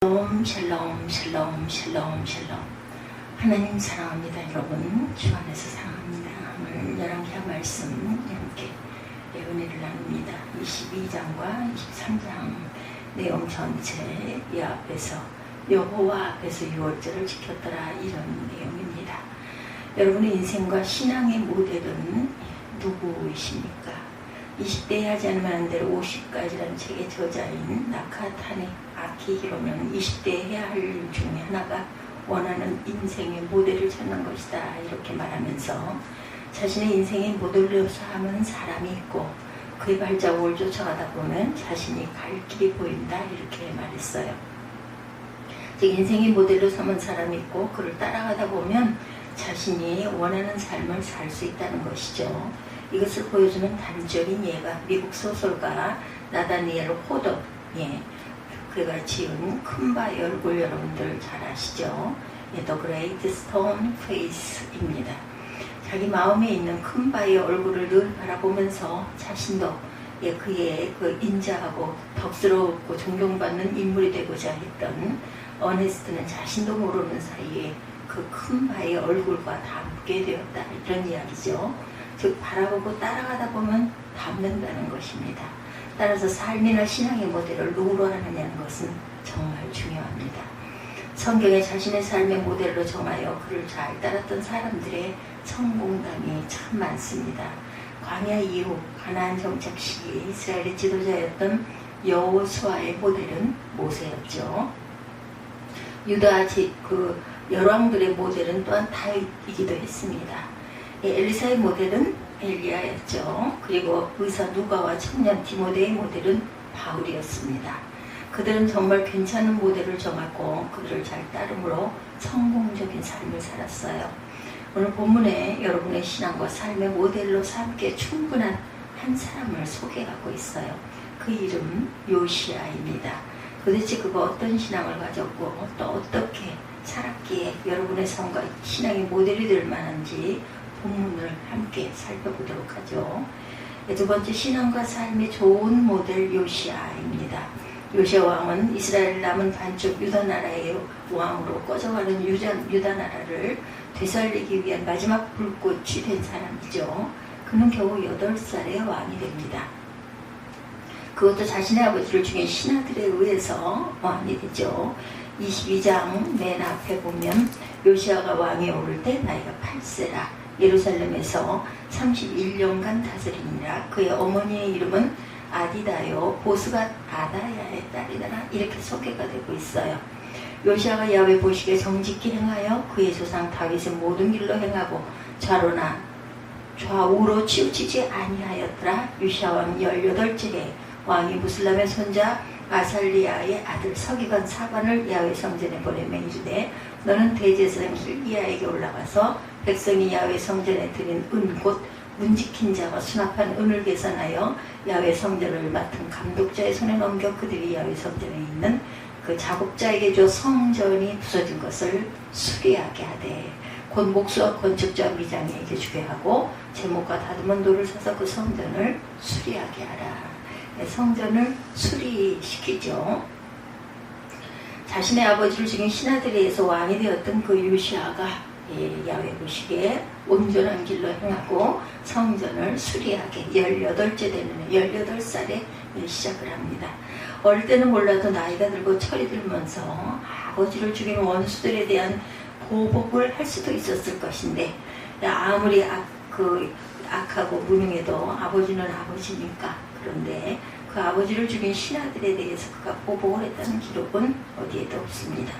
샬롬 샬롬 샬롬 샬롬. 하나님 사랑합니다. 여러분 주 안에서 사랑합니다. 오늘 열왕기하 말씀 함께 은혜를 나눕니다. 22장과 23장 내용 전체. 이 앞에서 여호와 앞에서 유월절을 지켰더라, 이런 내용입니다. 여러분의 인생과 신앙의 모델은 누구이십니까? 20대에 하지 않으면 안 될 50가지라는 책의 저자인 나카타네 아키히로는 20대에 해야 할 일 중에 하나가 원하는 인생의 모델을 찾는 것이다, 이렇게 말하면서 자신의 인생의 모델로 삼은 사람이 있고 그의 발자국을 쫓아가다 보면 자신이 갈 길이 보인다, 이렇게 말했어요. 즉 인생의 모델로 삼은 사람이 있고 그를 따라가다 보면 자신이 원하는 삶을 살 수 있다는 것이죠. 이것을 보여주는 단적인 예가 미국 소설가 나다니엘 호덧, 그가 지은 큰 바위 얼굴, 여러분들 잘 아시죠? The Great Stone Face입니다. 자기 마음에 있는 큰 바위 얼굴을 늘 바라보면서 자신도 그의 그 인자하고 덕스럽고 존경받는 인물이 되고자 했던 어네스트는 자신도 모르는 사이에 그 큰 바위 얼굴과 닮게 되었다, 이런 이야기죠. 즉 바라보고 따라가다 보면 닮는다는 것입니다. 따라서 삶이나 신앙의 모델을 누구로 하느냐는 것은 정말 중요합니다. 성경에 자신의 삶의 모델로 정하여 그를 잘 따랐던 사람들의 성공담이 참 많습니다. 광야 이후 가나안 정착 시기에 이스라엘의 지도자였던 여호수아의 모델은 모세였죠. 유다 열왕들의 모델은 또한 다윗이기도 했습니다. 엘리사의 모델은 엘리야였죠. 그리고 의사 누가와 청년 디모데의 모델은 바울이었습니다. 그들은 정말 괜찮은 모델을 정하고 그들을 잘 따름으로 성공적인 삶을 살았어요. 오늘 본문에 여러분의 신앙과 삶의 모델로 삼기에 충분한 한 사람을 소개하고 있어요. 그 이름 요시야입니다. 도대체 그가 어떤 신앙을 가졌고 또 어떻게 살았기에 여러분의 삶과 신앙의 모델이 될 만한지 본문을 함께 살펴보도록 하죠. 두 번째, 신앙과 삶의 좋은 모델 요시야입니다. 요시야 왕은 이스라엘 남은 반쪽 유다 나라의 왕으로 꺼져가는 유다 나라를 되살리기 위한 마지막 불꽃이 된 사람이죠. 그는 겨우 8살에 왕이 됩니다. 그것도 자신의 아버지를 죽인 신하들에 의해서 왕이 되죠. 22장 맨 앞에 보면 요시야가 왕에 오를 때 나이가 8세라 예루살렘에서 31년간 다스리니라. 그의 어머니의 이름은 아디다요 보스가 아다야의 딸이더라, 이렇게 소개가 되고 있어요. 요시야가 야훼 보시기에 정직히 행하여 그의 조상 다윗의 모든 길로 행하고 좌로나 좌우로 치우치지 아니하였더라. 요시야 왕 18째 해 왕이 무슬람의 손자 아살리야의 아들 서기관 사관을 야훼 성전에 보내며 이르되 너는 대제사장 hil기야에게 올라가서 백성이 야훼 성전에 드린 은 곧 문지킨 자와 수납한 은을 계산하여 야훼 성전을 맡은 감독자의 손에 넘겨 그들이 야훼 성전에 있는 그 작업자에게 줘 성전이 부서진 것을 수리하게 하되 곧 목수와 건축자 미장에게 주게 하고 제목과 다듬은 돌을 사서 그 성전을 수리하게 하라. 성전을 수리시키죠. 자신의 아버지를 죽인 신하들에 의해서 왕이 되었던 그 요시야가 야훼 보시기에 온전한 길로 행하고 성전을 수리하게 18째 되는 18살에 시작을 합니다. 어릴 때는 몰라도 나이가 들고 철이 들면서 아버지를 죽인 원수들에 대한 보복을 할 수도 있었을 것인데 아무리 악하고 무능해도 아버지는 아버지니까. 그런데 그 아버지를 죽인 신하들에 대해서 그가 보복을 했다는 기록은 어디에도 없습니다.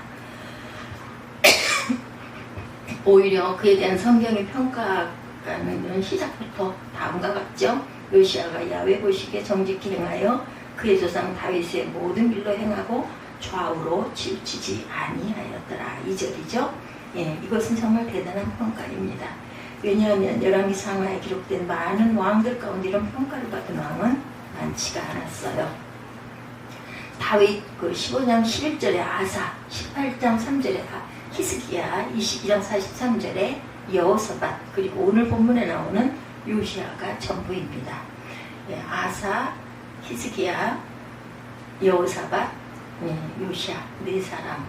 오히려 그에 대한 성경의 평가는 시작부터 다음과 같죠. 요시야가 야훼 보시기에 정직히 행하여 그의 조상 다윗의 모든 길로 행하고 좌우로 치우치지 아니하였더라, 2절이죠. 이것은 정말 대단한 평가입니다. 왜냐하면 열왕기 상하에 기록된 많은 왕들 가운데 이런 평가를 받은 왕은 많지가 않았어요. 다윗 15장 11절에 아사, 18장 3절에 히스기야, 22장 43절에 여호사밧, 그리고 오늘 본문에 나오는 요시야가 전부입니다. 아사, 히스기야, 여호사밧, 요시야 네 사람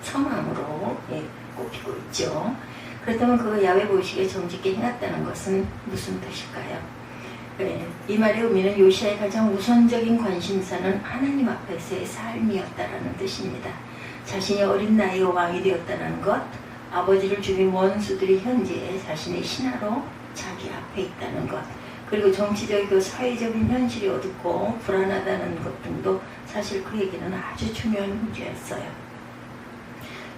성함으로 꼽히고 있죠. 그렇다면 그 야훼 보시기에 정직히 행했다는 것은 무슨 뜻일까요? 이 말의 의미는 요시야의 가장 우선적인 관심사는 하나님 앞에서의 삶이었다라는 뜻입니다. 자신이 어린 나이에 왕이 되었다는 것, 아버지를 죽인 원수들이 현재 자신의 신하로 자기 앞에 있다는 것, 그리고 정치적이고 사회적인 현실이 어둡고 불안하다는 것 등도 사실 그에게는 아주 중요한 문제였어요.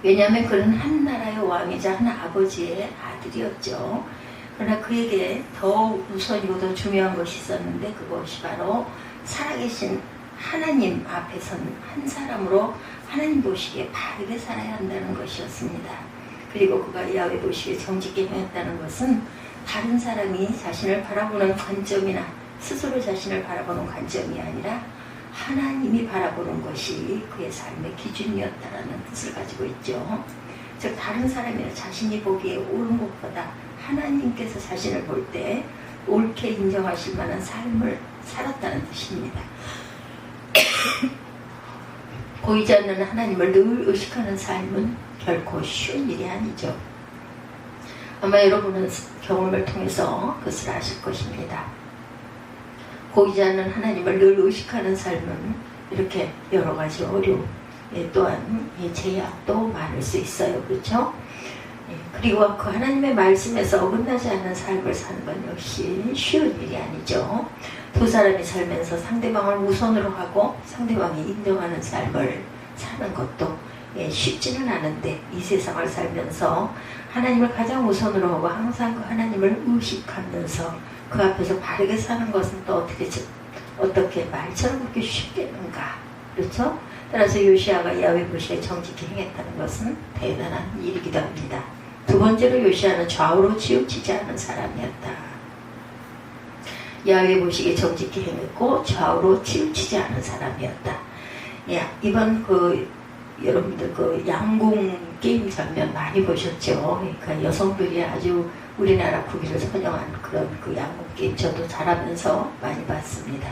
왜냐하면 그는 한 나라의 왕이자 한 아버지의 아들이었죠. 그러나 그에게 더 우선이고 더 중요한 것이 있었는데 그것이 바로 살아계신 하나님 앞에 선 한 사람으로 하나님 보시기에 바르게 살아야 한다는 것이었습니다. 그리고 그가 야훼 보시기에 정직히 행했다는 것은 다른 사람이 자신을 바라보는 관점이나 스스로 자신을 바라보는 관점이 아니라 하나님이 바라보는 것이 그의 삶의 기준이었다는 뜻을 가지고 있죠. 즉 다른 사람이나 자신이 보기에 옳은 것보다 하나님께서 자신을 볼 때 옳게 인정하실 만한 삶을 살았다는 뜻입니다. 보이지 않는 하나님을 늘 의식하는 삶은 결코 쉬운 일이 아니죠. 아마 여러분은 경험을 통해서 그것을 아실 것입니다. 보이지 않는 하나님을 늘 의식하는 삶은 이렇게 여러 가지 어려움, 또한 제약도 많을 수 있어요. 그렇죠? 그리고 그 하나님의 말씀에서 어긋나지 않는 삶을 사는 건 역시 쉬운 일이 아니죠. 두 사람이 살면서 상대방을 우선으로 하고 상대방이 인정하는 삶을 사는 것도 쉽지는 않은데 이 세상을 살면서 하나님을 가장 우선으로 하고 항상 그 하나님을 의식하면서 그 앞에서 바르게 사는 것은 또 어떻게 말처럼 그렇게 쉽겠는가. 그렇죠? 따라서 요시야가 야훼 보시기에 정직히 행했다는 것은 대단한 일이기도 합니다. 두 번째로 요시야는 좌우로 치우치지 않은 사람이었다. 야훼 보시기에 정직히 행했고 좌우로 치우치지 않은 사람이었다. 이번 여러분들 양궁 게임 장면 많이 보셨죠? 그러니까 여성들이 아주 우리나라 국위를 선영한 그런 양궁 게임 저도 잘하면서 많이 봤습니다.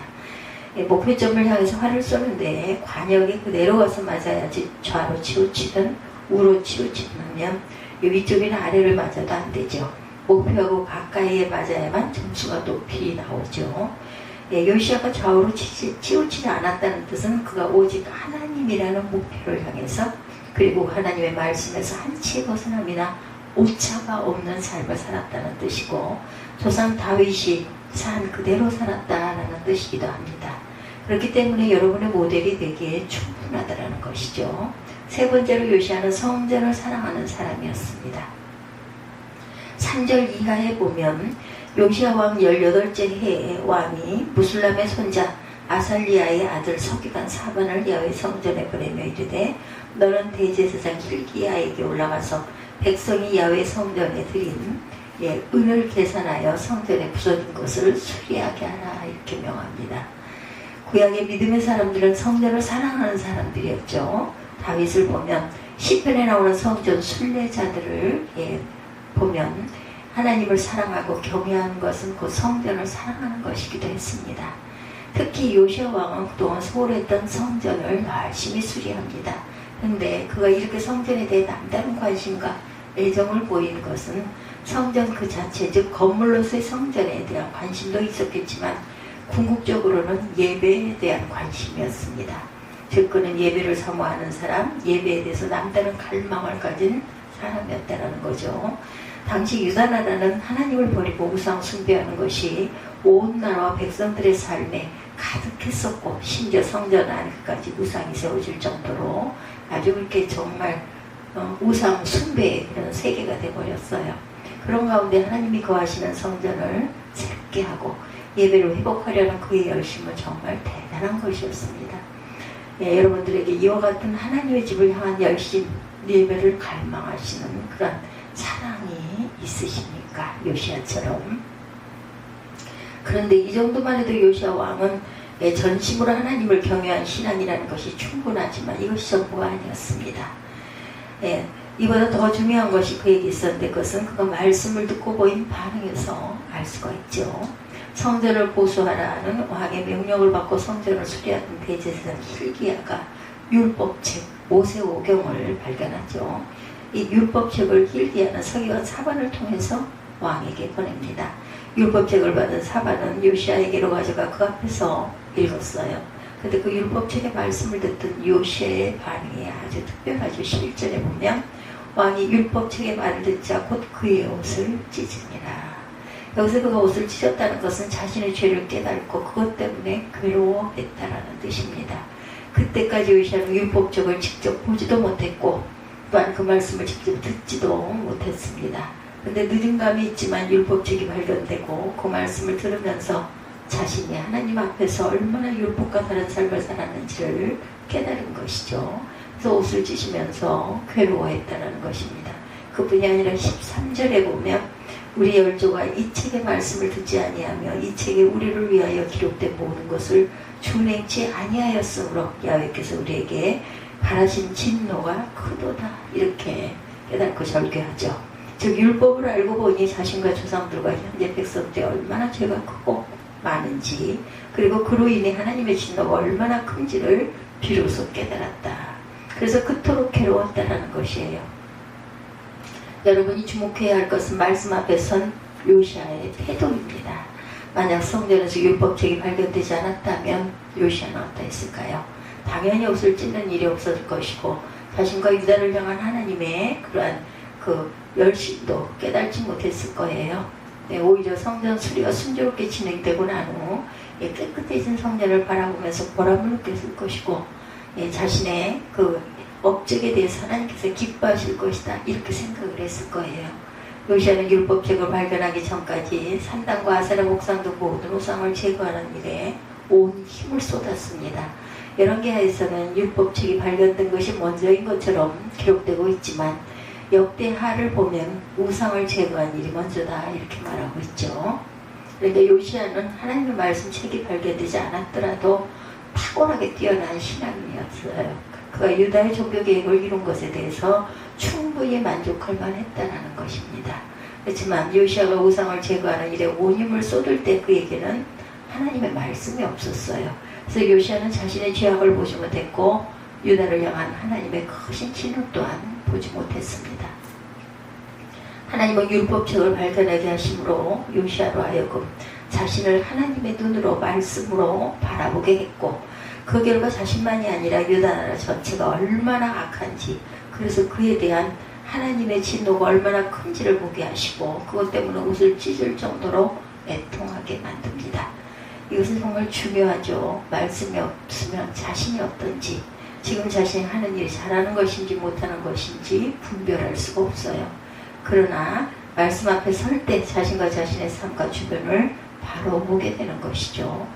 목표점을 향해서 활을 쏘는데 관역에 내려가서 맞아야지 좌로 치우치든 우로 치우치든 하면 위쪽이나 아래를 맞아도 안 되죠. 목표하고 가까이에 맞아야만 점수가 높이 나오죠. 요시야가 좌우로 치우치지 않았다는 뜻은 그가 오직 하나님이라는 목표를 향해서 그리고 하나님의 말씀에서 한치의 벗어남이나 오차가 없는 삶을 살았다는 뜻이고 조상 다윗이 산 그대로 살았다라는 뜻이기도 합니다. 그렇기 때문에 여러분의 모델이 되기에 충분하다는 것이죠. 세 번째로 요시야는 성전을 사랑하는 사람이었습니다. 3절 이하에 보면 요시야 왕 18째 해에 왕이 무술람의 손자 아살리아의 아들 서기관 사반을 야훼 성전에 보내며 이르되 너는 대제사장 hil기야에게 올라가서 백성이 야훼 성전에 드린 은을 계산하여 성전에 부서진 것을 수리하게 하라 이렇게 명합니다. 구약의 믿음의 사람들은 성전을 사랑하는 사람들이었죠. 다윗을 보면 시편에 나오는 성전 순례자들을 보면 하나님을 사랑하고 경외하는 것은 그 성전을 사랑하는 것이기도 했습니다. 특히 요시야 왕은 그동안 소홀했던 성전을 열심히 수리합니다. 그런데 그가 이렇게 성전에 대해 남다른 관심과 애정을 보이는 것은 성전 그 자체, 즉 건물로서의 성전에 대한 관심도 있었겠지만 궁극적으로는 예배에 대한 관심이었습니다. 즉 그는 예배를 사모하는 사람, 예배에 대해서 남다른 갈망을 가진 사람이었다는 거죠. 당시 유다 나라는 하나님을 버리고 우상 숭배하는 것이 온 나라와 백성들의 삶에 가득했었고 심지어 성전 안까지 우상이 세워질 정도로 아주 그렇게 정말 우상 숭배의 그런 세계가 되어버렸어요. 그런 가운데 하나님이 거하시는 성전을 새롭게 하고 예배를 회복하려는 그의 열심은 정말 대단한 것이었습니다. 여러분들에게 이와 같은 하나님의 집을 향한 열심, 예배를 갈망하시는 그런 사랑이 있으십니까? 요시야처럼. 그런데 이 정도만 해도 요시야 왕은 전심으로 하나님을 경외한 신앙이라는 것이 충분하지만 이것이 전부가 아니었습니다. 이보다 더 중요한 것이 그에게 있었는데 그것은 그가 말씀을 듣고 보인 반응에서 알 수가 있죠. 성전을 보수하라는 왕의 명령을 받고 성전을 수리하던 대제사장 hil기야가 율법책 모세오경을 발견하죠. 이 율법책을 hil기야는 서기관 사반을 통해서 왕에게 보냅니다. 율법책을 받은 사반은 요시아에게로 가져가 그 앞에서 읽었어요. 근데 그 율법책의 말씀을 듣던 요시아의 반응이 아주 특별하죠. 11절에 보면 왕이 율법책의 말을 듣자 곧 그의 옷을 찢으니라. 여기서 그가 옷을 찢었다는 것은 자신의 죄를 깨닫고 그것 때문에 괴로워했다라는 뜻입니다. 그때까지 요시아는 율법책을 직접 보지도 못했고 또한 그 말씀을 직접 듣지도 못했습니다. 근데 늦은 감이 있지만 율법책이 발견되고 그 말씀을 들으면서 자신이 하나님 앞에서 얼마나 율법과 다른 삶을 살았는지를 깨달은 것이죠. 그래서 옷을 찢으면서 괴로워했다는 것입니다. 그뿐이 아니라 13절에 보면 우리 열조가 이 책의 말씀을 듣지 아니하며 이 책에 우리를 위하여 기록된 모든 것을 준행치 아니하였으므로 야훼께서 우리에게 바라신 진노가 크도다. 이렇게 깨닫고 절개하죠. 즉 율법을 알고 보니 자신과 조상들과 현재 백성들이 얼마나 죄가 크고 많은지, 그리고 그로 인해 하나님의 진노가 얼마나 큰지를 비로소 깨달았다. 그래서 그토록 괴로웠다라는 것이에요. 여러분이 주목해야 할 것은 말씀 앞에 선 요시아의 태도입니다. 만약 성전에서 율법책이 발견되지 않았다면 요시아는 어떠했을까요? 당연히 옷을 찢는 일이 없었을 것이고 자신과 유다를 향한 하나님의 그러한 그 열심도 깨달지 못했을 거예요. 네, 오히려 성전 수리가 순조롭게 진행되고 난 후 깨끗해진 성전을 바라보면서 보람을 느꼈을 것이고 자신의 그 업적에 대해서 하나님께서 기뻐하실 것이다 이렇게 생각을 했을 거예요. 요시아는 율법책을 발견하기 전까지 산당과 아세라 목상 등 모든 우상을 제거하는 일에 온 힘을 쏟았습니다. 열왕기하에서는 율법책이 발견된 것이 먼저인 것처럼 기록되고 있지만 역대하를 보면 우상을 제거한 일이 먼저다 이렇게 말하고 있죠. 그런데 요시아는 하나님의 말씀 책이 발견되지 않았더라도 탁월하게 뛰어난 신앙인이었어요. 그가 유다의 종교 계획을 이룬 것에 대해서 충분히 만족할 만했다는 것입니다. 그렇지만 요시아가 우상을 제거하는 일에 온 힘을 쏟을 때 그에게는 하나님의 말씀이 없었어요. 그래서 요시아는 자신의 죄악을 보지 못했고 유다를 향한 하나님의 크신 진노 또한 보지 못했습니다. 하나님은 율법책을 발견하게 하심으로 요시아로 하여금 자신을 하나님의 눈으로 말씀으로 바라보게 했고 그 결과 자신만이 아니라 유다 나라 전체가 얼마나 악한지, 그래서 그에 대한 하나님의 진노가 얼마나 큰지를 보게 하시고 그것 때문에 옷을 찢을 정도로 애통하게 만듭니다. 이것은 정말 중요하죠. 말씀이 없으면 자신이 어떤지, 지금 자신이 하는 일이 잘하는 것인지 못하는 것인지 분별할 수가 없어요. 그러나 말씀 앞에 설 때 자신과 자신의 삶과 주변을 바로 보게 되는 것이죠.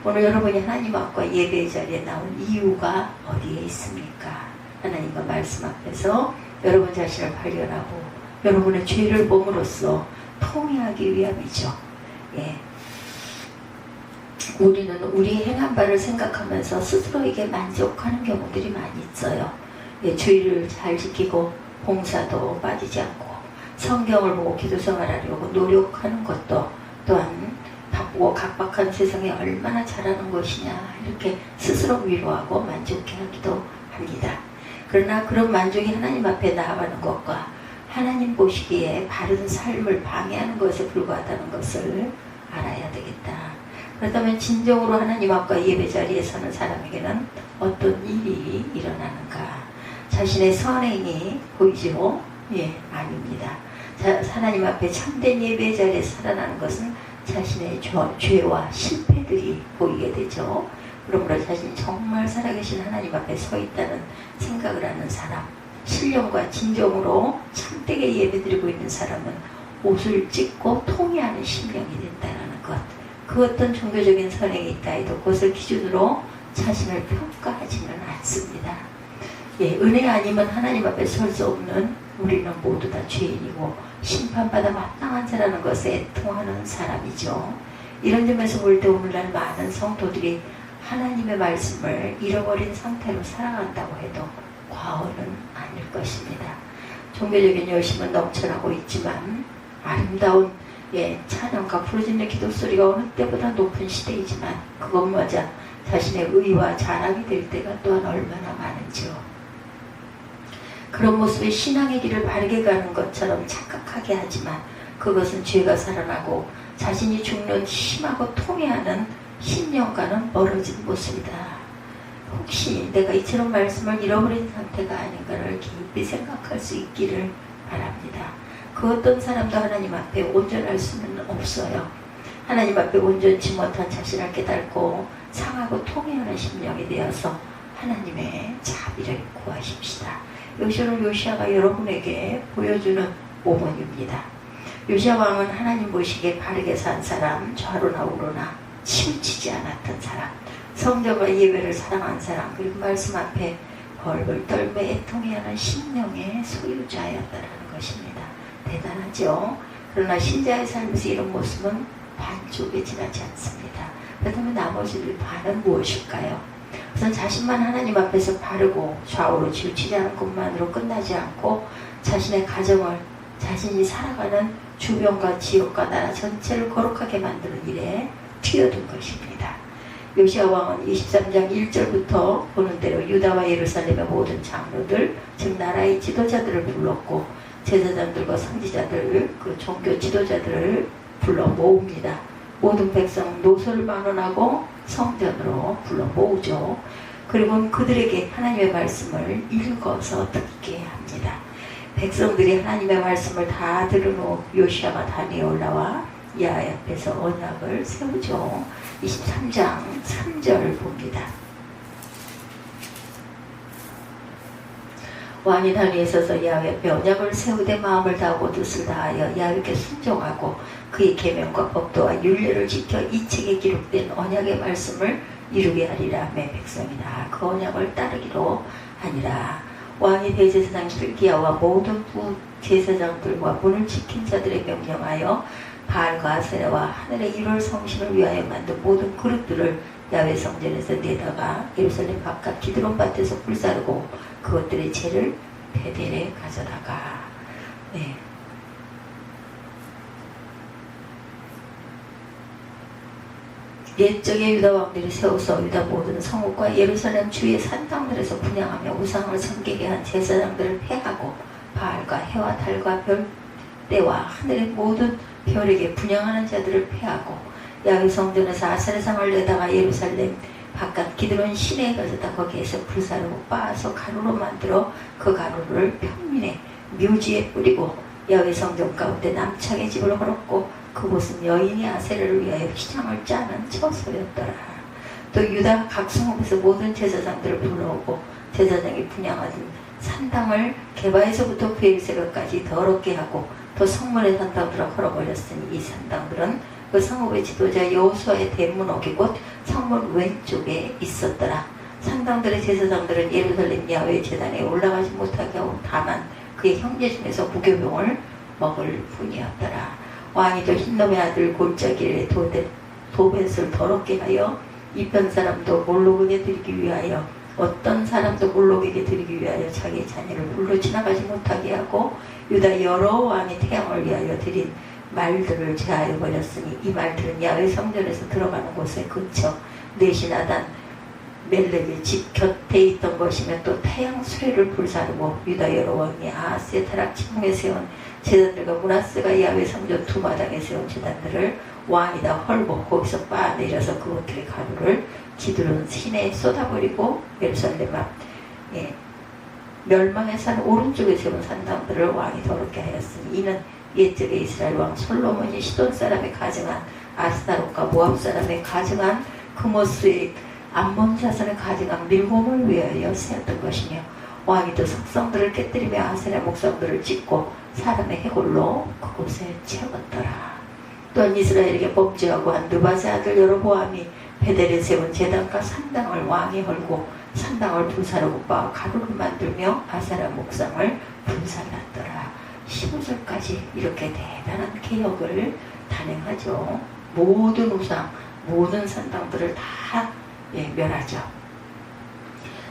오늘 여러분이 하나님 앞과 예배의 자리에 나온 이유가 어디에 있습니까? 하나님과 말씀 앞에서 여러분 자신을 발견하고 여러분의 죄를 범으로써 통회하기 위함이죠. 예. 우리는 우리 행한 바를 생각하면서 스스로에게 만족하는 경우들이 많이 있어요. 예, 주의를 잘 지키고 봉사도 빠지지 않고 성경을 보고 기도 생활하려고 노력하는 것도 또한 바쁘고 각박한 세상에 얼마나 잘하는 것이냐 이렇게 스스로 위로하고 만족해 하기도 합니다. 그러나 그런 만족이 하나님 앞에 나아가는 것과 하나님 보시기에 바른 삶을 방해하는 것에 불과하다는 것을 알아야 되겠다. 그렇다면 진정으로 하나님 앞과 예배 자리에 서는 사람에게는 어떤 일이 일어나는가? 자신의 선행이 보이죠? 예, 아닙니다. 하나님 앞에 참된 예배 자리에 살아나는 것은 자신의 죄와 실패들이 보이게 되죠. 그러므로 자신이 정말 살아계신 하나님 앞에 서 있다는 생각을 하는 사람, 신령과 진정으로 참되게 예배드리고 있는 사람은 옷을 찢고 통회하는 심령이 된다는 것. 그 어떤 종교적인 선행이 있다 해도 그것을 기준으로 자신을 평가하지는 않습니다. 예, 은혜 아니면 하나님 앞에 설 수 없는 우리는 모두 다 죄인이고 심판받아 마땅한 자라는 것에 애통하는 사람이죠. 이런 점에서 볼 때 오늘날 많은 성도들이 하나님의 말씀을 잃어버린 상태로 살아간다고 해도 과언은 아닐 것입니다. 종교적인 열심은 넘쳐나고 있지만 아름다운 찬양과 부르짖는 기도 소리가 어느 때보다 높은 시대이지만 그것마저 자신의 의와 자랑이 될 때가 또한 얼마나 많은지요. 그런 모습의 신앙의 길을 바르게 가는 것처럼 착각하게 하지만 그것은 죄가 살아나고 자신이 죽는 심하고 통해하는 신령과는 멀어진 모습이다. 혹시 내가 이처럼 말씀을 잃어버린 상태가 아닌가를 깊이 생각할 수 있기를 바랍니다. 그 어떤 사람도 하나님 앞에 온전할 수는 없어요. 하나님 앞에 온전치 못한 자신을 깨닫고 상하고 통해하는 심령이 되어서 하나님의 자비를 구하십시다. 오늘 요시아가 여러분에게 보여주는 오번입니다. 요시아 왕은 하나님 보시기에 바르게 산 사람, 좌로나 우로나 치우치지 않았던 사람, 성전과 예배를 사랑한 사람, 그리고 말씀 앞에 벌벌 떨며 애통해 하는 심령의 소유자였다라는 것입니다. 대단하죠? 그러나 신자의 삶에서 이런 모습은 반쪽에 지나지 않습니다. 그렇다면 나머지 반은 무엇일까요? 우선 자신만 하나님 앞에서 바르고 좌우로 치우치지 않은 것만으로 끝나지 않고 자신의 가정을 자신이 살아가는 주변과 지역과 나라 전체를 거룩하게 만드는 일에 튀어든 것입니다. 요시아 왕은 23장 1절부터 보는 대로 유다와 예루살렘의 모든 장로들, 즉 나라의 지도자들을 불렀고 제사장들과 선지자들, 그 종교 지도자들을 불러 모읍니다. 모든 백성 노소를 만원하고 성전으로 불러 모으죠. 그리고 그들에게 하나님의 말씀을 읽어서 듣게 합니다. 백성들이 하나님의 말씀을 다 들은 후 요시아가 단에 올라와 야훼 앞에서 언약을 세우죠. 23장 3절 봅니다. 왕이 단 위에 서서 야훼 앞에 언약을 세우되 마음을 다하고 뜻을 다하여 야훼께 순종하고 그의 계명과 법도와 율례를 지켜 이 책에 기록된 언약의 말씀을 이루게 하리라. 매 백성이나 그 언약을 따르기로 하니라. 왕이 대제사장 hilki야와 모든 부제사장들과 문을 지킨 자들에 명령하여 바알과 아세라와 하늘의 일월 성신을 위하여 만든 모든 그릇들을 야훼 성전에서 내다가 예루살렘 바깥 기드론 밭에서 불사르고 그것들의 재를 베델에 가져다가. 네. 옛적의 유다 왕들이 세워서 유다 모든 성읍과 예루살렘 주의 산당들에서 분향하며 우상을 섬기게 한 제사장들을 패하고 바알과 해와 달과 별대와 하늘의 모든 별에게 분향하는 자들을 패하고 야훼 성전에서 아세라상을 내다가 예루살렘 바깥 기드론 시내에 가져다 거기에서 불사르고 빻아서 가루로 만들어 그 가루를 평민의 묘지에 뿌리고 야훼 성전 가운데 남창의 집을 헐었고 그곳은 여인이 아세라를 위하여 휘장을 짜는 처소였더라. 또 유다 각 성읍에서 모든 제사장들을 불러오고 제사장이 분향하던 산당을 게바에서부터 브엘세바까지 더럽게 하고 또 성문의 산당들을 헐어버렸으니 이 산당들은 그 성읍의 지도자 여호수아의 대문옥이 곧 성문 왼쪽에 있었더라. 산당들의 제사장들은 예루살렘 야훼 제단에 올라가지 못하게 하고 다만 그의 형제 중에서 무교병을 먹을 뿐이었더라. 왕이 또 흰놈의 아들 골짜기에 도벳을 더럽게 하여 이편 사람도 몰록에게 드리기 위하여 어떤 사람도 몰록에게 드리기 위하여 자기의 자녀를 불로 지나가지 못하게 하고 유다 여러 왕이 태양을 위하여 드린 말들을 제하여 버렸으니 이 말들은 야훼 성전에서 들어가는 곳에 근처 네시나단 멜렉의 집 곁에 있던 것이며 또 태양 수레를 불사르고 유다 여러 왕이 아하스의 타락 지붕에 세운 제단들과 므낫세가 야훼 성전 두 마당에 세운 제단들을 왕이 다 헐고 거기서 빻아내려서 그것들의 가루를 기드론 시내에 쏟아버리고 예루살렘 앞 멸망의 산 오른쪽에 세운 산당들을 왕이 더럽게 하였으니 이는 옛적의 이스라엘 왕 솔로몬이 시돈 사람의 가증한 아스타롯과 모압 사람의 가증한 그모스의 암몬 자손의 가증한 밀곰을 위하여 세웠던 것이며 왕이 또 석성들을 깨뜨리며 아세라 목성들을 짓고 사람의 해골로 그곳에 채웠더라. 또한 이스라엘에게 범죄하고 한 느바세 아들 여로보암이 베델에 세운 제단과 산당을 왕이 헐고 산당을 불사르고 빻아 가루를 만들며 아세라 목상을 불살랐더라. 15절까지 이렇게 대단한 개혁을 단행하죠. 모든 우상, 모든 산당들을 다 멸하죠.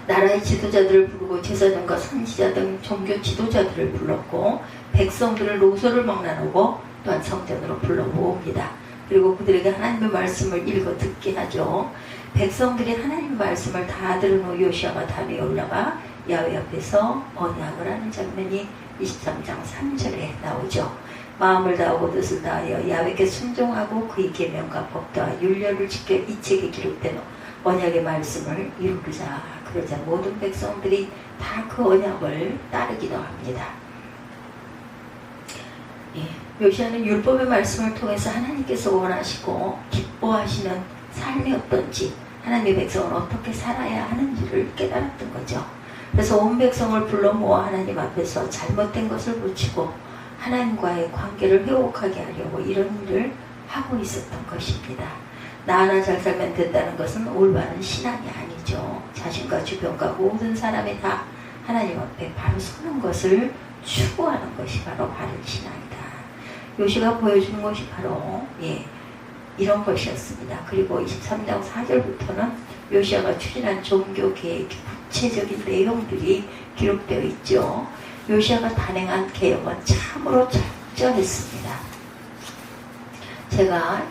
나라의 지도자들을 부르고 제사장과 선지자 등 종교 지도자들을 불렀고 백성들을 노소를 막나누고 또한 성전으로 불러 모읍니다. 그리고 그들에게 하나님의 말씀을 읽어 듣게 하죠. 백성들이 하나님 말씀을 다 들은 후 요시아가 담에 올라가 야훼 앞에서 언약을 하는 장면이 23장 3절에 나오죠. 마음을 다하고 뜻을 다하여 야훼께 순종하고 그의 계명과 법도와 율례를 지켜 이 책에 기록된 언약의 말씀을 이루자. 그러자 모든 백성들이 다 그 언약을 따르기도 합니다. 요시아는 율법의 말씀을 통해서 하나님께서 원하시고 기뻐하시는 삶이 어떤지, 하나님의 백성은 어떻게 살아야 하는지를 깨달았던 거죠. 그래서 온 백성을 불러 모아 하나님 앞에서 잘못된 것을 고치고 하나님과의 관계를 회복하게 하려고 이런 일을 하고 있었던 것입니다. 나 하나 잘 살면 된다는 것은 올바른 신앙이 아니죠. 자신과 주변과 모든 사람이 다 하나님 앞에 바로 서는 것을 추구하는 것이 바로 바른 신앙이다. 요시가 보여주는 것이 바로 이런 것이었습니다. 그리고 23장 4절부터는 요시아가 추진한 종교 개혁의 구체적인 내용들이 기록되어 있죠. 요시아가 단행한 개혁은 참으로 철저했습니다. 제가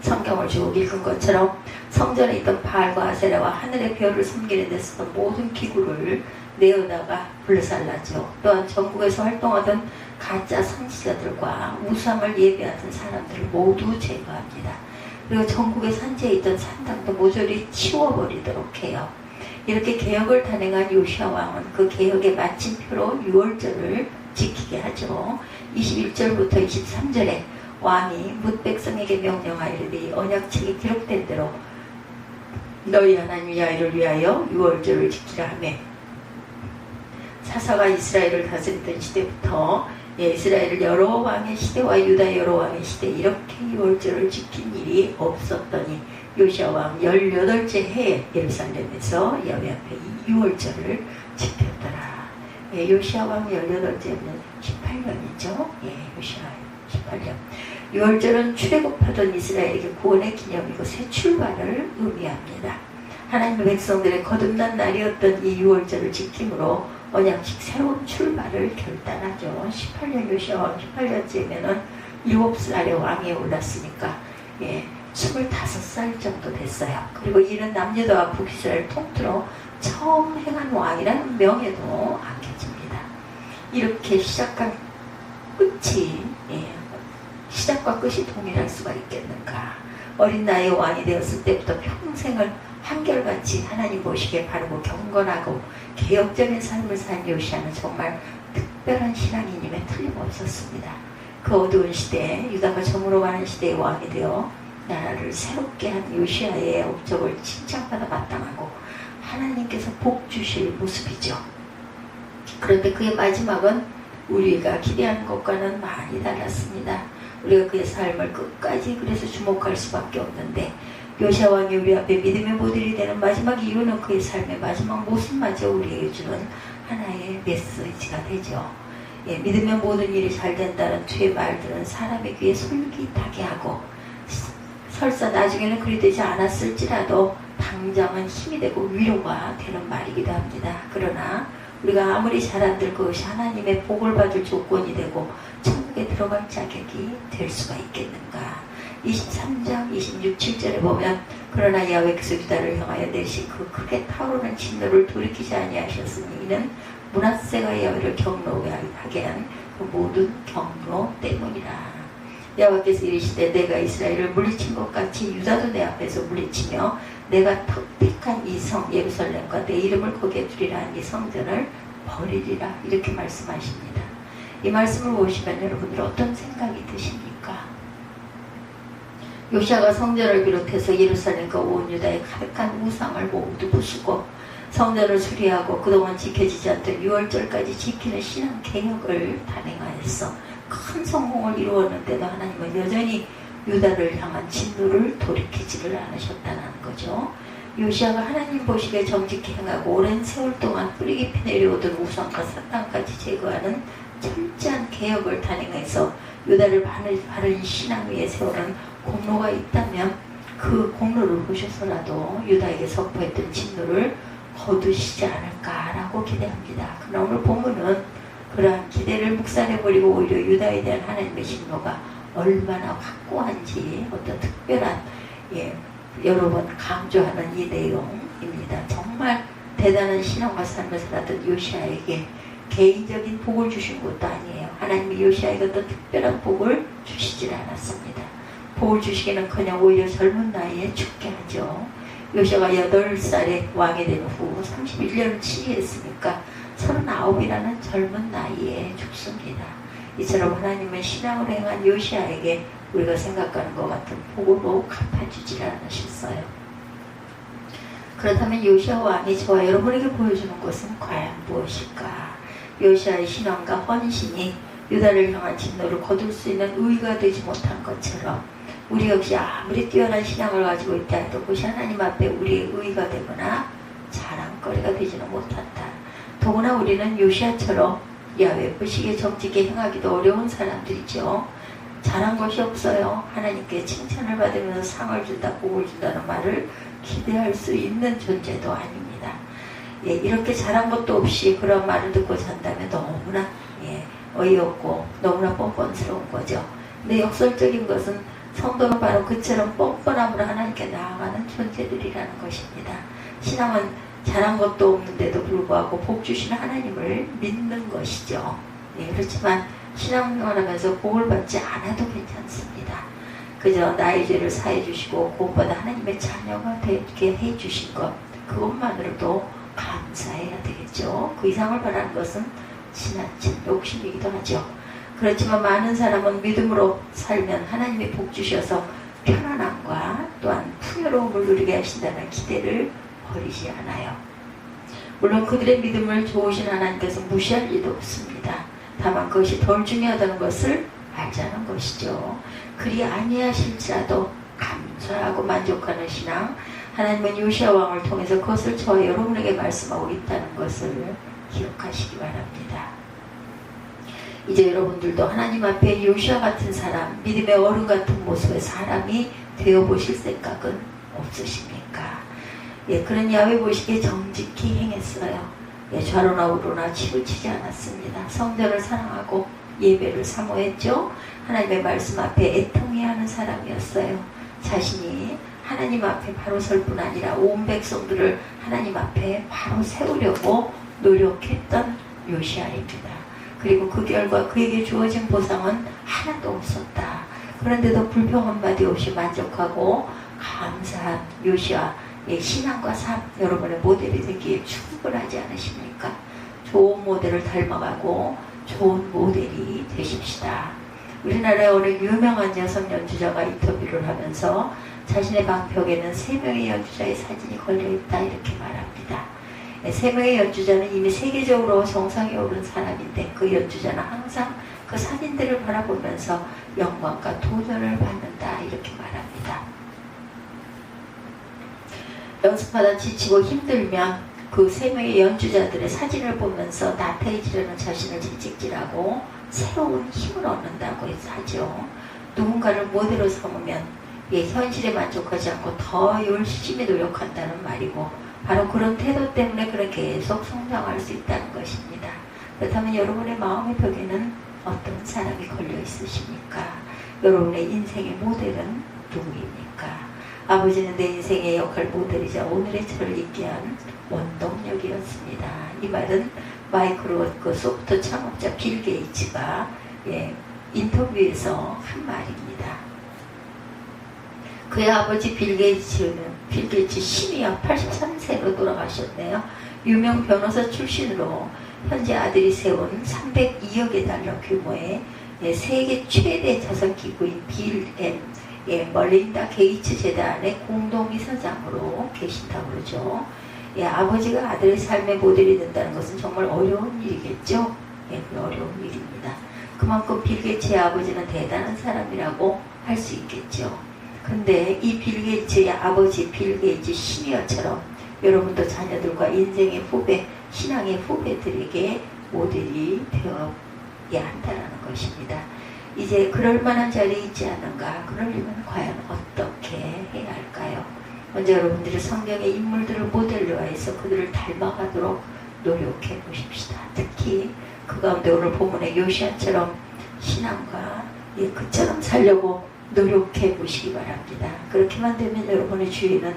성경을 쭉 읽은 것처럼 성전에 있던 바알과 아세라와 하늘의 별을 섬기는 데 쓰던 모든 기구를 내어다가 불살랐죠. 또한 전국에서 활동하던 가짜 선지자들과 우상을 예배하던 사람들을 모두 제거합니다. 그리고 전국의 산지에 있던 산당도 모조리 치워버리도록 해요. 이렇게 개혁을 단행한 요시아 왕은 그 개혁의 마침표로 유월절을 지키게 하죠. 21절부터 23절에 왕이 뭇 백성에게 명령하이르되 언약책에 기록된 대로 너희 하나님 야훼를 위하여 유월절을 지키라 하며, 사사가 이스라엘을 다스리던 시대부터 이스라엘 여러 왕의 시대와 유다 여러 왕의 시대 이렇게 유월절을 지킨 일이 없었더니 요시아 왕 18째 해에 예루살렘에서 야훼 앞에 유월절을 지켰더라. 요시아 왕 18째면 18년이죠. 요시아 18년. 유월절은 출애굽하던 이스라엘에게 구원의 기념이고 새 출발을 의미합니다. 하나님의 백성들의 거듭난 날이었던 이 유월절을 지킴으로 언약식 새로운 출발을 결단하죠. 18년 요시아 왕 18년째면은 7살의 왕에 올랐으니까 25살 정도 됐어요. 그리고 이는 남유다와 북이스라엘 통틀어 처음 행한 왕이라는 명예도 안겨집니다. 이렇게 시작한 끝이 시작과 끝이 동일할 수가 있겠는가. 어린 나이에 왕이 되었을 때부터 평생을 한결같이 하나님 보시기에 바르고 경건하고 개혁적인 삶을 산 요시아는 정말 특별한 신앙인임에 틀림없었습니다. 그 어두운 시대에 유다가 저물어가는 시대의 왕이 되어 나라를 새롭게 한 요시아의 업적을 칭찬받아 마땅하고 하나님께서 복 주실 모습이죠. 그런데 그의 마지막은 우리가 기대하는 것과는 많이 달랐습니다. 우리가 그의 삶을 끝까지 그래서 주목할 수밖에 없는데, 요시아 왕이 우리 앞에 믿음의 모델이 되는 마지막 이유는 그의 삶의 마지막 모습마저 우리에게 주는 하나의 메시지가 되죠. 믿으면 모든 일이 잘 된다는 뒤의 말들은 사람의 귀에 솔깃하게 하고 설사 나중에는 그리 되지 않았을지라도 당장은 힘이 되고 위로가 되는 말이기도 합니다. 그러나 우리가 아무리 잘한들 그것이 하나님의 복을 받을 조건이 되고 천국에 들어갈 자격이 될 수가 있겠는가. 23장 26, 7절에 보면 그러나 야훼께서 유다를 향하여 내신 그 크게 타오르는 진노를 돌이키지 아니하셨으니 이는 므낫세가 야훼를 경노하게 한 그 모든 경로 때문이라. 여호와께서 이르시되 내가 이스라엘을 물리친 것 같이 유다도 내 앞에서 물리치며 내가 택한 이 성 예루살렘과 내 이름을 거기에 두리라 한 이 성전을 버리리라. 이렇게 말씀하십니다. 이 말씀을 보시면 여러분들 어떤 생각이 드십니까? 요시아가 성전을 비롯해서 예루살렘과 온 유다의 가득한 우상을 모두 부수고 성전을 수리하고 그동안 지켜지지 않던 유월절까지 지키는 신앙 개혁을 단행하였어 큰 성공을 이루었는데도 하나님은 여전히 유다를 향한 진노를 돌이키지를 않으셨다는 거죠. 요시아가 하나님 보시기에 정직히 행하고 오랜 세월 동안 뿌리 깊이 내려오던 우상과 사탄까지 제거하는 철저한 개혁을 단행해서 유다를 바른 신앙 위에 세우는 공로가 있다면 그 공로를 보셔서라도 유다에게 선포했던 진노를 거두시지 않을까라고 기대합니다. 그러나 오늘 본문은 그러한 기대를 묵살해버리고 오히려 유다에 대한 하나님의 진노가 얼마나 확고한지 어떤 특별한 여러 번 강조하는 이 내용입니다. 정말 대단한 신앙과 삶을 살았던 요시아에게 개인적인 복을 주신 것도 아니에요. 하나님이 요시아에게 어떤 특별한 복을 주시질 않았습니다. 복을 주시기는커녕 오히려 젊은 나이에 죽게 하죠. 요시아가 8살에 왕이 된 후 31년을 치리했으니까 39이라는 젊은 나이에 죽습니다. 이처럼 하나님은 신앙을 행한 요시아에게 우리가 생각하는 것 같은 복으로 갚아주질 않으셨어요. 그렇다면 요시아 왕이 저와 여러분에게 보여주는 것은 과연 무엇일까? 요시아의 신앙과 헌신이 유다를 향한 진노를 거둘 수 있는 의가 되지 못한 것처럼 우리 역시 아무리 뛰어난 신앙을 가지고 있다 해도 그것이 하나님 앞에 우리의 의가 되거나 자랑거리가 되지는 못한다. 더구나 우리는 요시아처럼 야훼 보시기에 정직히 행하기도 어려운 사람들이죠. 잘한 것이 없어요. 하나님께 칭찬을 받으면서 상을 준다, 복을 준다는 말을 기대할 수 있는 존재도 아닙니다. 예, 이렇게 잘한 것도 없이 그런 말을 듣고 산다면 너무나 어이없고 너무나 뻔뻔스러운 거죠. 근데 역설적인 것은 성도는 바로 그처럼 뻔뻔함으로 하나님께 나아가는 존재들이라는 것입니다. 신앙은 잘한 것도 없는데도 불구하고 복 주시는 하나님을 믿는 것이죠. 예, 그렇지만 신앙생활하면서 복을 받지 않아도 괜찮습니다. 그저 나의 죄를 사해 주시고 무엇보다 하나님의 자녀가 되게 해주신 것, 그것만으로도 감사해야 되겠죠. 그 이상을 바라는 것은 지나친 욕심이기도 하죠. 그렇지만 많은 사람은 믿음으로 살면 하나님이 복 주셔서 편안함과 또한 풍요로움을 누리게 하신다는 기대를 버리지 않아요. 물론 그들의 믿음을 좋으신 하나님께서 무시할 리도 없습니다. 다만 그것이 덜 중요하다는 것을 알자는 것이죠. 그리 아니하실지라도 감사하고 만족하는 신앙, 하나님은 요시아 왕을 통해서 그것을 저와 여러분에게 말씀하고 있다는 것을 기억하시기 바랍니다. 이제 여러분들도 하나님 앞에 요시아 같은 사람, 믿음의 어른 같은 모습의 사람이 되어보실 생각은 없으십니까? 예, 그런 야훼 보시기에 정직히 행했어요. 예, 좌로나 우로나 치우치지 않았습니다. 성전을 사랑하고 예배를 사모했죠. 하나님의 말씀 앞에 애통해야 하는 사람이었어요. 자신이 하나님 앞에 바로 설 뿐 아니라 온 백성들을 하나님 앞에 바로 세우려고 노력했던 요시아입니다. 그리고 그 결과 그에게 주어진 보상은 하나도 없었다. 그런데도 불평 한마디 없이 만족하고 감사한 요시아의 신앙과 삶, 여러분의 모델이 되기에 충분하지 않으십니까? 좋은 모델을 닮아가고 좋은 모델이 되십시다. 우리나라의 어느 유명한 여성 연주자가 인터뷰를 하면서 자신의 방벽에는 3명의 연주자의 사진이 걸려있다 이렇게 말합니다. 3명의 연주자는 이미 세계적으로 정상에 오른 사람인데 그 연주자는 항상 그 사진들을 바라보면서 영광과 도전을 받는다 이렇게 말합니다. 연습하다 지치고 힘들면 그 3명의 연주자들의 사진을 보면서 나태해지려는 자신을 채찍질하고 새로운 힘을 얻는다고 하죠. 누군가를 모델로 삼으면 현실에 만족하지 않고 더 열심히 노력한다는 말이고 바로 그런 태도 때문에 그런 계속 성장할 수 있다는 것입니다. 그렇다면 여러분의 마음의 벽에는 어떤 사람이 걸려 있으십니까? 여러분의 인생의 모델은 누구입니까? 아버지는 내 인생의 역할 모델이자 오늘의 저를 있게 한 원동력이었습니다. 이 말은 마이크로 워크 소프트 창업자 빌 게이츠가 인터뷰에서 한 말입니다. 그의 아버지 빌 게이츠 시니어 83세로 돌아가셨네요. 유명 변호사 출신으로 현재 아들이 세운 302억의 달러 규모의 세계 최대 자선기구인 빌 앤 멀린다 게이츠 재단의 공동이사장으로 계신다고 그러죠. 아버지가 아들의 삶의 모델이 된다는 것은 정말 어려운 일이겠죠. 그 어려운 일입니다. 그만큼 빌 게이츠의 아버지는 대단한 사람이라고 할 수 있겠죠. 근데 이 빌 게이츠의 아버지 빌 게이츠 시니어처럼 여러분도 자녀들과 인생의 후배, 신앙의 후배들에게 모델이 되어야 한다는 것입니다. 이제 그럴 만한 자리에 있지 않은가? 그러려면 과연 어떻게 해야 할까요? 먼저 여러분들이 성경의 인물들을 모델로 해서 그들을 닮아가도록 노력해 보십시다. 특히 그 가운데 오늘 본문의 요시아처럼 신앙과 그처럼 살려고 노력해 보시기 바랍니다. 그렇게만 되면 여러분의 주위에는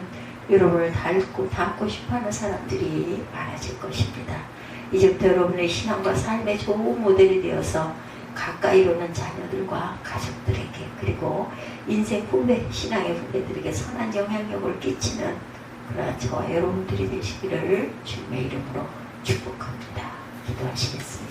여러분을 닮고 싶어하는 사람들이 많아질 것입니다. 이제부터 여러분의 신앙과 삶의 좋은 모델이 되어서 가까이로는 자녀들과 가족들에게 그리고 인생 후배, 신앙의 후배들에게 선한 영향력을 끼치는 그러한 저와 여러분들이 되시기를 주님의 이름으로 축복합니다. 기도하시겠습니다.